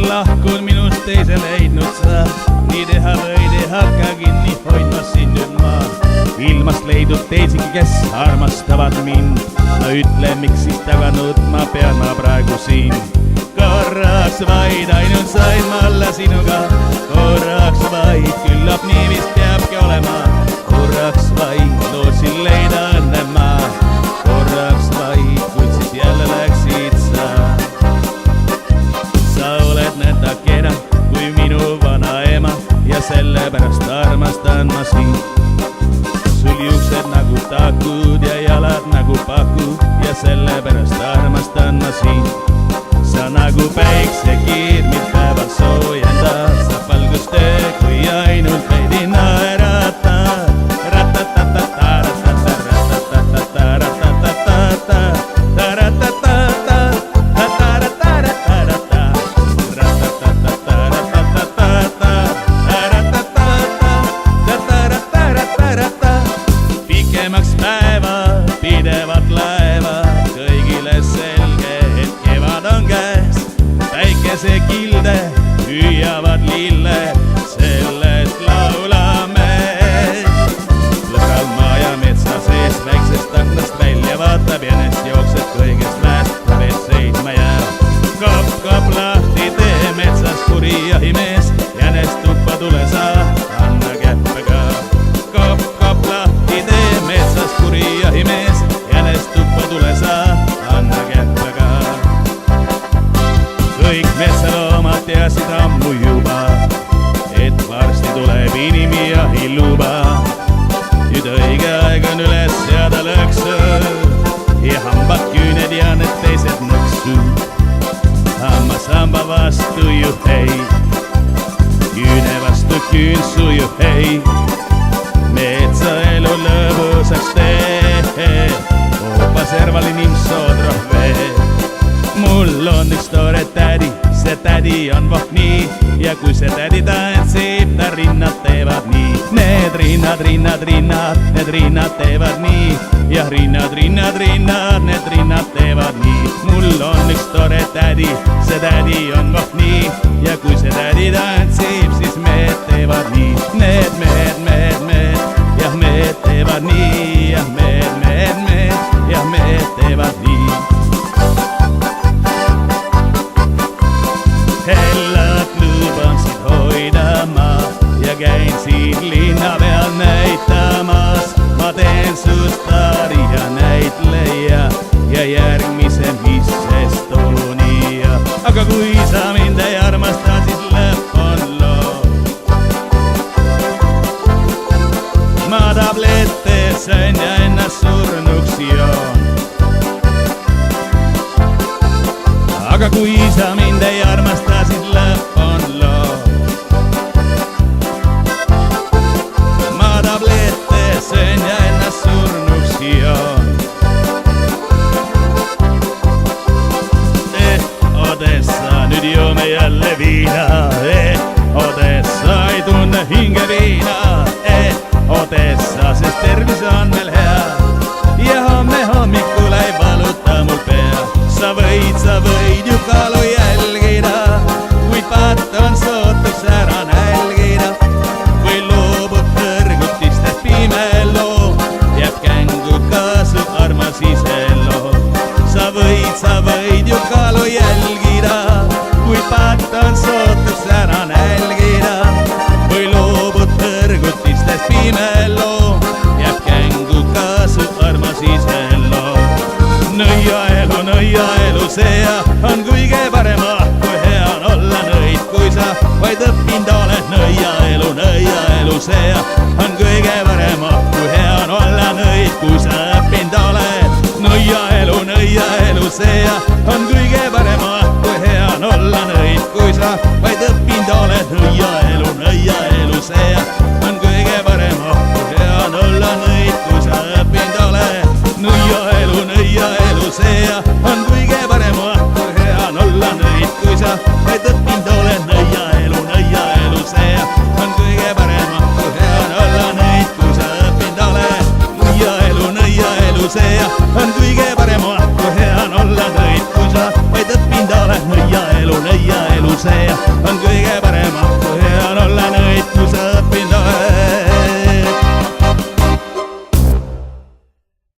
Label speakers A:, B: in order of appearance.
A: lahkud minust teise leidnud sa, nii teha võid ei hakka kinni hoidma sind nüüd ma. Ilmast leidub teisigi, kes armastavad mind, no ütle, miks siis taga nutma pean ma praegu siin. Korraks vaid ainult sain ma olla sinuga, korraks vaid, küllap nii vist peabki olema. Korraks vaid lootsin leida õnne ma, korraks vaid, kuid siis jälle läksid sa. Sa oled nõnda kena kui minu vanaema ja sellepärast armastan ma sind. Sul juuksed nagu takud ja jalad nagu pakud ja sellepärast armastan ma sind. Sa nagu päiksekiir, mind päeval soojendad, sa valgustöö kui ainult veidi naerata. Pikemaks päevad, pidevad laevad, kõigile selge, et kevad on käes. Päikese kilde hüüavad lille, sellest laulame. Lõral maa ja metsa sees väiksest aknast välja vaatab, jänest jookseb kõigest mäest, veel seisma jääb. Kopp, kopp lahti tee metsas kuri jahimees, jänest tuppa tule sa, anna käppe ka. Kopp, kopp lahti tee metsas kuri jahimees, jänest tuppa tule sa, anna käppe ka. Kõik metsaloomad teasid ammu juba, et varsti tuleb inimjahi luba. Nüüd õige aeg on üles seada lõksu ja hambad küüned ja need teised nõksu. Hammas hamba vastu ju hei, küüne vastu küünsu ju hei. Metsaelu lõbusaks tee, oopa servali nimsod rohve. Mul on üks tore tädi, see tädi on voh nii ja kui see tädi tantsib, ta rinnad teevad nii. Need rinnad, rinnad, rinnad, need rinnad teevad nii ja rinnad, rinnad, rinnad, need rinnad teevad nii. Mul on üks tore tädi, see tädi on voh nii ja kui see tädi tantsib, siis mehed teevad nii. Need mehed, mehed, mehed, jah mehed teevad nii, jah mehed, mehed, mehed, jah mehed teevad nii. Hellad luban sind hoida ma ja käin siin linna peal näitamas. Ma teen sust staari ja näitleja ja järgmise Miss Estonia. Aga kui sa mind ei armasta, siis lõpp on loo. Ma tablette sõin ja ennast surnuks joon. Aga kui sa mind ei armasta, siis lõpp on loo. Ma tablette sõin ja ennast surnuks joon. Odessa, nüüd joome jälle viina. Odessa ei tunne hinge viina. Odessa, sest tervis on meil hea ja homme hommikul ei valuta mul pea. Sa võid ju kaalu jälgida, kuid patt on sootuks ära nälgida. Või loobud kõrgutistest pime loo, jääb kängu kaasu armas iseloo. Sa võid ju kaalu jälgida, kuid patt on sootuks ära nälgida. Või loobud kõrgutistest pime loo, jääb kängu kaasu armas iseloo. Nõiaelu, see on kõige parem, kui hea on olla nõid, kui sa vaid õppinud oled. Nõiaelu, see on kõige parem, kui hea on olla nõid, kui sa õppinud oled. Nõiaelu, see on kõige parem, kui hea on olla nõid, kui sa vaid õppinud oled. Nõiaelu, see on kõige parem, kui hea on olla nõid, kui sa õppinud oled. Nõiaelu, see on kõige parem, kui hea on olla nõid, kui sa vaid õppinud oled. Nõiaelu, see on kõige parem, kui hea on olla nõid, kui sa õppinud oled. Nõiaelu, see on kõige